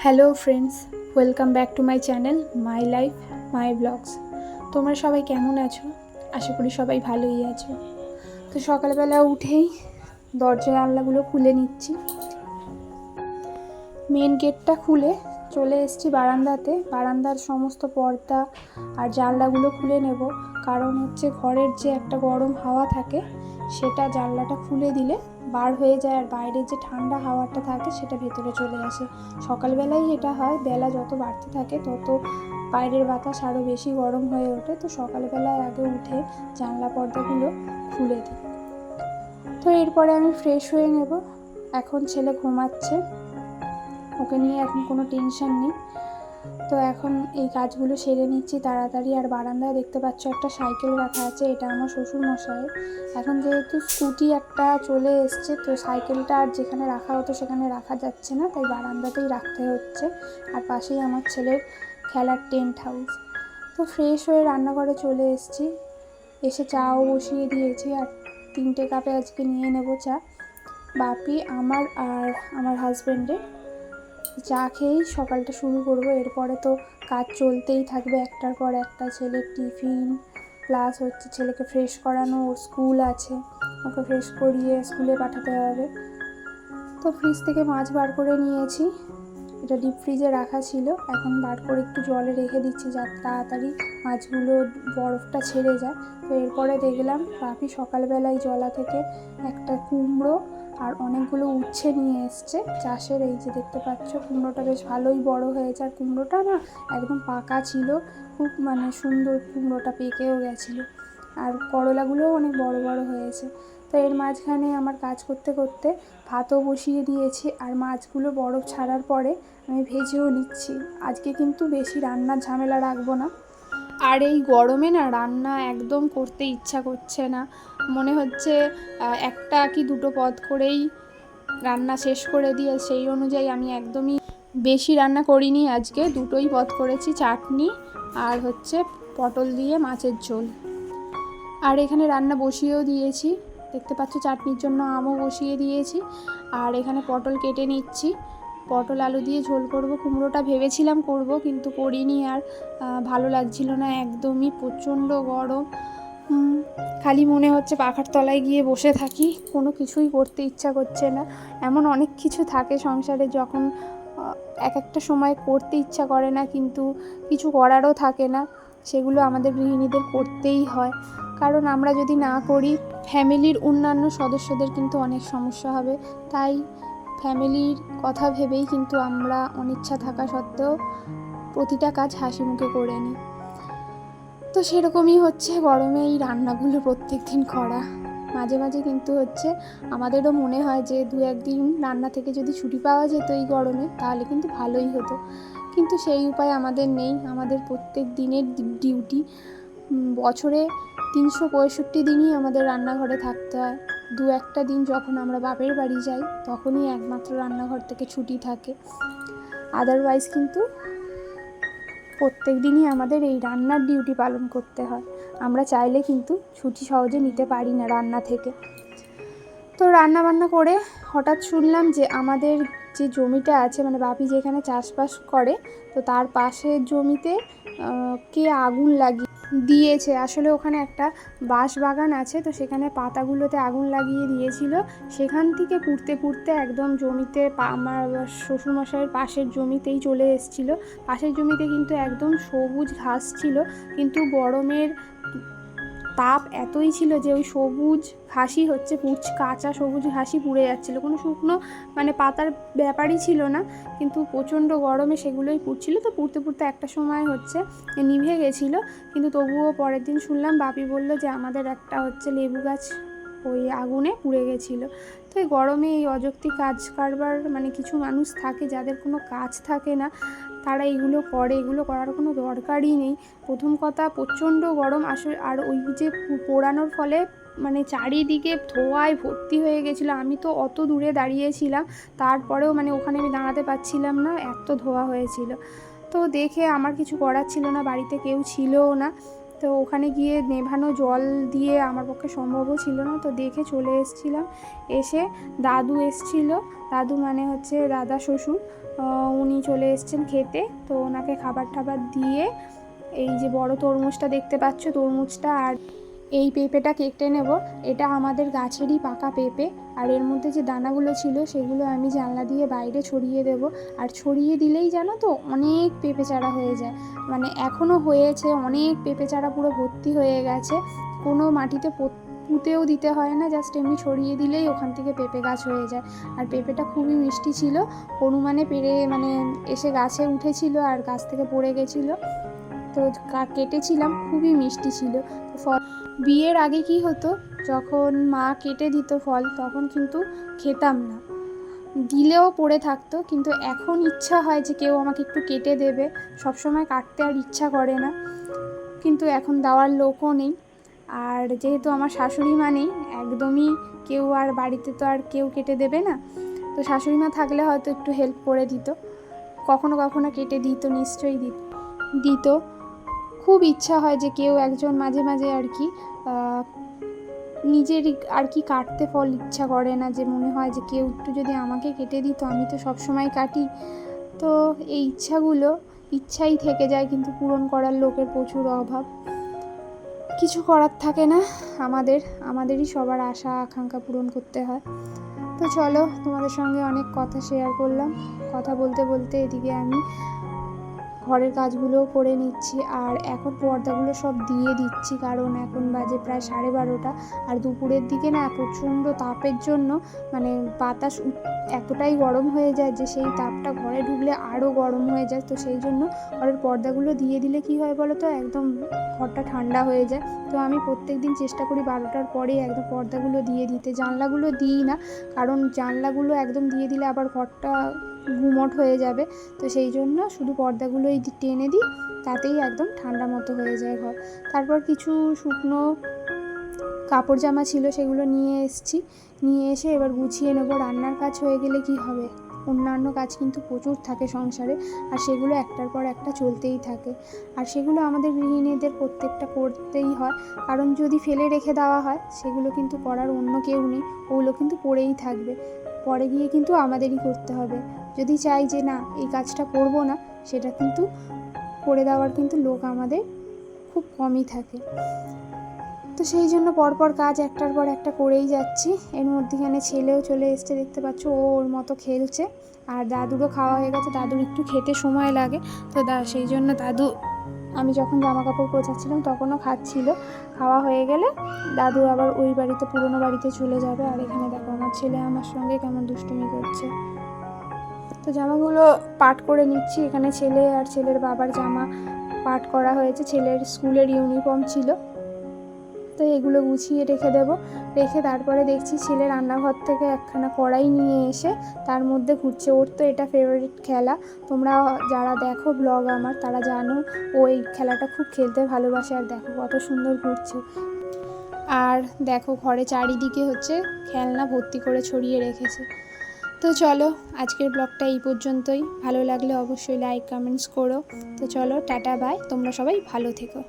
Hello friends, welcome back to my channel my life my blogs. তোমরা সবাই কেমন আছো? আশা করি সবাই ভালোই আছো। তো সকালবেলা উঠেই দরজা জানলাগুলো খুলে নিচ্ছি। মেন গেটটা খুলে চলে এসেছি বারান্দাতে। বারান্দার সমস্ত পর্দা আর জানলাগুলো খুলে নেব, কারণ হচ্ছে ঘরের যে একটা গরম হাওয়া থাকে সেটা জানলাটা খুলে দিলে বার হয়ে যায়, আর বাইরের যে ঠান্ডা হাওয়াটা থাকে সেটা ভেতরে চলে আসে। সকালবেলায় এটা হয়, বেলা যত বাড়তে থাকে তত বাইরের বাতাস আরও বেশি গরম হয়ে ওঠে। তো সকালবেলায় আগে উঠে জানলা পর্দাগুলো খুলে দিই। তো এরপরে আমি ফ্রেশ হয়ে নেব। এখন ছেলে ঘুমাচ্ছে, ওকে নিয়ে এখন কোনো টেনশন নেই। তো এখন এই কাজগুলো সেরে নিচ্ছি তাড়াতাড়ি। আর বারান্দায় দেখতে পাচ্ছ একটা সাইকেল রাখা আছে, এটা আমার শ্বশুর মশাইয়ের। এখন যেহেতু স্কুটি একটা চলে এসছে, তো সাইকেলটা আর যেখানে রাখা হতো সেখানে রাখা যাচ্ছে না, তাই বারান্দাতেই রাখতে হচ্ছে। আর পাশেই আমার ছেলের খেলার টেন্ট হাউস। তো ফ্রেশ হয়ে রান্নাঘরে চলে এসেছি, এসে চাও বসিয়ে দিয়েছি। আর 3টে কাপে আজকে নিয়ে নেব চা, বাপি, আমার আর আমার হাজব্যান্ডের। চা খেয়েই সকালটা শুরু করবো। এরপরে তো কাজ চলতেই থাকবে, একটার পর একটা। ছেলের টিফিন প্লাস হচ্ছে ছেলেকে ফ্রেশ করানো, ওর স্কুল আছে, ওকে ফ্রেশ করিয়ে স্কুলে পাঠাতে হবে। তো ফ্রিজ থেকে মাছ বার করে নিয়েছি, এটা ডিপ ফ্রিজে রাখা ছিল, এখন বার করে একটু জলে রেখে দিচ্ছি যাতে তাড়াতাড়ি মাছগুলো বরফটা ছেড়ে যায়। তো এরপরে দেখলাম বাপি সকালবেলায় জলা থেকে একটা কুমড়ো আর অনেকগুলো উচ্ছে নিয়ে এসছে চাষের। এই যে দেখতে পাচ্ছ, কুমড়োটা বেশ ভালোই বড় হয়েছে, আর কুমড়োটা না একদম পাকা ছিল, খুব সুন্দর কুমড়োটা, পেকেও গেছিলো। আর করলাগুলোও অনেক বড় বড় হয়েছে। তো এর মাঝখানে আমার কাজ করতে করতে ভাতও বসিয়ে দিয়েছি, আর মাছগুলো বরফ ছাড়ার পরে আমি ভেজেও নিচ্ছি। আজকে কিন্তু বেশি রান্নার ঝামেলা রাখবো না। আর এই গরমে না রান্না একদম করতে ইচ্ছা করছে না, মনে হচ্ছে একটা কি দুটো পদ করেই রান্না শেষ করে দিয়ে। সেই অনুযায়ী আমি একদমই বেশি রান্না করিনি, আজকে দুটোই পদ করেছি, চাটনি আর হচ্ছে পটল দিয়ে মাছের ঝোল। আর এখানে রান্না বসিয়েও দিয়েছি, দেখতে পাচ্ছ চাটনির জন্য আমও বসিয়ে দিয়েছি। আর এখানে পটল কেটে নিচ্ছি, পটল আলু দিয়ে ঝোল করব। কুমড়োটা ভেবেছিলাম করব, কিন্তু করিনি, আর ভালো লাগছিল না একদমই, প্রচণ্ড গরম। খালি মনে হচ্ছে পাখার তলায় গিয়ে বসে থাকি, কোনো কিছুই করতে ইচ্ছা করছে না। এমন অনেক কিছু থাকে সংসারে, যখন এক একটা সময় করতে ইচ্ছা করে না, কিন্তু কিছু করারও থাকে না, সেগুলো আমাদের গৃহিণীদের করতেই হয়। কারণ আমরা যদি না করি, ফ্যামিলির অন্যান্য সদস্যদের কিন্তু অনেক সমস্যা হবে। তাই ফ্যামিলির কথা ভেবেই কিন্তু আমরা অনিচ্ছা থাকা সত্ত্বেও প্রতিটা কাজ হাসি মুখে করে নিই। তো সেরকমই হচ্ছে গরমে এই রান্নাগুলো প্রত্যেক দিন করা। মাঝে মাঝে কিন্তু হচ্ছে আমাদেরও মনে হয় যে 2-1 দিন রান্না থেকে যদি ছুটি পাওয়া যেত এই গরমে, তাহলে কিন্তু ভালোই হতো। কিন্তু সেই উপায় আমাদের নেই, আমাদের প্রত্যেক দিনের ডিউটি। বছরে 365 দিনই আমাদের রান্নাঘরে থাকতে হয়। 2-1টা দিন যখন আমরা বাপের বাড়ি যাই তখনই একমাত্র রান্নাঘর থেকে ছুটি থাকে, আদারওয়াইজ কিন্তু প্রত্যেক দিনই আমাদের এই রান্নার ডিউটি পালন করতে হয়। আমরা চাইলে কিন্তু ছুটি সহজে নিতে পারি না রান্না থেকে। তো রান্না বান্না করে হঠাৎ শুনলাম যে আমাদের যে জমিটা আছে, বাপি যেখানে চাষবাস করে, তো তার পাশের জমিতে কে আগুন লাগিয়ে দিয়েছে। আসলে ওখানে একটা বাঁশ বাগান আছে, তো সেখানে পাতাগুলোতে আগুন লাগিয়ে দিয়েছিল। সেখান থেকে পুড়তে পুড়তে একদম জমিতে, আমার শ্বশুরমশাইয়ের পাশের জমিতেই চলে এসেছিলো। পাশের জমিতে কিন্তু একদম সবুজ ঘাস ছিল, কিন্তু গরমের তাপ এতই ছিল যে ওই সবুজ ঘাসই হচ্ছে কাঁচা সবুজ ঘাসই পুড়ে যাচ্ছিলো, কোনো শুকনো পাতার ব্যাপারই ছিল না, কিন্তু প্রচণ্ড গরমে সেগুলোই পুড়ছিল। তো পুড়তে পুড়তে একটা সময় হচ্ছে নিভে গেছিলো, কিন্তু তবুও পরের দিন শুনলাম, বাপি বলল যে আমাদের একটা হচ্ছে লেবু গাছ ওই আগুনে পুড়ে গেছিলো। তো এই গরমে এই অযৌক্তিক কাজ কারবার, কিছু মানুষ থাকে যাদের কোনো কাজ থাকে না, তারা এগুলো করে, এগুলো করার কোনো দরকারই নেই। প্রথম কথা, প্রচণ্ড গরম আসে, আর ওই যে পোড়ানোর ফলে চারিদিকে ধোঁয়ায় ভর্তি হয়ে গেছিলো। আমি তো অত দূরে দাঁড়িয়েছিলাম, তারপরেও ওখানে আমি দাঁড়াতে পারছিলাম না, এত ধোঁয়া হয়েছিল। তো দেখে আমার কিছু করার ছিল না, বাড়িতে কেউ ছিলও না, তো ওখানে গিয়ে নেভানো জল দিয়ে আমার পক্ষে সম্ভবও ছিল না, তো দেখে চলে এসেছিলাম। এসে দাদু এসেছিলো, দাদু মানে হচ্ছে দাদা শ্বশুর, উনি চলে এসছেন খেতে। তো ওনাকে খাবার টাবার দিয়ে এই যে বড় তরমুজটা দেখতে পাচ্ছ, তরমুজটা আর এই পেঁপেটা কেটে নেব। এটা আমাদের গাছেরই পাকা পেঁপে, আর এর মধ্যে যে দানাগুলো ছিল সেগুলো আমি জানলা দিয়ে বাইরে ছড়িয়ে দেব। আর ছড়িয়ে দিলেই জানো তো অনেক পেঁপে চারা হয়ে যায়, মানে এখনও হয়েছে অনেক পেঁপে চারা, পুরো ভর্তি হয়ে গেছে। কোনো মাটিতে পুঁতেও দিতে হয় না, জাস্ট এমনি ছড়িয়ে দিলেই ওখান থেকে পেঁপে গাছ হয়ে যায়। আর পেঁপেটা খুবই মিষ্টি ছিল, হনুমানে পেরে মানে এসে গাছে উঠেছিল আর গাছ থেকে পড়ে গেছিলো, তো কেটেছিলাম, খুবই মিষ্টি ছিল। ফল বিয়ের আগে কি হতো, যখন মা কেটে দিত ফল তখন কিন্তু খেতাম না, দিলেও পড়ে থাকতো। কিন্তু এখন ইচ্ছা হয় যে কেউ আমাকে একটু কেটে দেবে, সবসময় কাটতে আর ইচ্ছা করে না, কিন্তু এখন দেওয়ার লোকও নেই। আর যেহেতু আমার শাশুড়ি মা নেই, একদমই কেউ আর বাড়িতে তো আর কেউ কেটে দেবে না, তো শাশুড়ি মা থাকলে হয়তো একটু হেল্প করে দিত, কখনো কখনো কেটে দিত, নিশ্চয়ই দিত। খুব ইচ্ছা হয় যে কেউ একজন মাঝে মাঝে আর কি, নিজের আর কি কাটতে ফল ইচ্ছা করে না, যে মনে হয় যে কেউ একটু যদি আমাকে কেটে দিত, আমি তো সবসময় কাটি। তো এই ইচ্ছাই থেকে যায়, কিন্তু পূরণ করার লোকের প্রচুর অভাব, কিছু করার থাকে না, আমাদেরই সবার আশা আকাঙ্ক্ষা পূরণ করতে হয়। তো চলো, তোমাদের সঙ্গে অনেক কথা শেয়ার করলাম, কথা বলতে বলতে এদিকে আমি ঘরের কাজগুলোও করে নিচ্ছি, আর এখন পর্দাগুলো সব দিয়ে দিচ্ছি, কারণ এখন বাজে প্রায় 12:30, আর দুপুরের দিকে না প্রচণ্ড তাপের জন্য মানে বাতাস এতটাই গরম হয়ে যায় যে সেই তাপটা ঘরে ঢুকলে আরও গরম হয়ে যায়। তো সেই জন্য ঘরের পর্দাগুলো দিয়ে দিলে কি হয় বলো তো, একদম ঘরটা ঠান্ডা হয়ে যায়। তো আমি প্রত্যেক দিন চেষ্টা করি 12টার পরেই একদম পর্দাগুলো দিয়ে দিতে, জানলাগুলো দিই না, কারণ জানলাগুলো একদম দিয়ে দিলে আবার ঘরটা গুমট হয়ে যাবে। তো সেই জন্য শুধু পর্দাগুলোই টেনে দিই, তাতেই একদম ঠান্ডা মতো হয়ে যায় ঘর। তারপর কিছু শুকনো কাপড় জামা ছিল, সেগুলো নিয়ে এসে এবার গুছিয়ে নেবো। রান্নার কাজ হয়ে গেলে কি হবে, অন্যান্য কাজ কিন্তু প্রচুর থাকে সংসারে, আর সেগুলো একটার পর একটা চলতেই থাকে, আর সেগুলো আমাদের গৃহিণীদের প্রত্যেকটা করতেই হয়, কারণ যদি ফেলে রেখে দেওয়া হয় সেগুলো কিন্তু করার অন্য কেউ নেই, ওগুলো কিন্তু পড়েই থাকবে, পরে গিয়ে কিন্তু আমাদেরই করতে হবে। যদি চাই যে না এই কাজটা করব না, সেটা কিন্তু করে দেওয়ার কিন্তু লোক আমাদের খুব কমই থাকে। তো সেই জন্য পরপর কাজ একটার পর একটা করেই যাচ্ছি। এর মধ্যেখানে ছেলেও চলে এসছে, দেখতে পাচ্ছ, ও ওর মতো খেলছে, আর দাদুরও খাওয়া হয়ে গেছে, দাদুর একটু খেতে সময় লাগে, তো সেই জন্য দাদু, আমি যখন জামা কাপড় গোছাচ্ছিলাম তখনও খাচ্ছিল, খাওয়া হয়ে গেলে দাদু আবার ওই বাড়িতে, পুরোনো বাড়িতে চলে যাবে। আর এখানে দেখো আমার ছেলে আমার সঙ্গে কেমন দুষ্টুমি করছে। তো জামাগুলো পাট করে নিচ্ছি, এখানে ছেলে আর ছেলের বাবার জামা পাট করা হয়েছে, ছেলের স্কুলের ইউনিফর্ম ছিল, তো এগুলো গুছিয়ে রেখে দেবো। রেখে তারপরে দেখছি ছেলে রান্নাঘর থেকে একখানা কড়াই নিয়ে এসে তার মধ্যে ঘুরছে, ওর তো এটা ফেভারিট খেলা, তোমরা যারা দেখো ব্লগ আমার তারা জানো ও এই খেলাটা খুব খেলতে ভালোবাসে। আর দেখো কত সুন্দর ঘুরছে, আর দেখো ঘরে চারিদিকে হচ্ছে খেলনা ভর্তি করে ছড়িয়ে রেখেছে। তো চলো, আজকের ব্লগটা এই পর্যন্তই, ভালো লাগলে অবশ্যই লাইক কমেন্টস করো। তো চলো, টাটা বাই, তোমরা সবাই ভালো থেকো।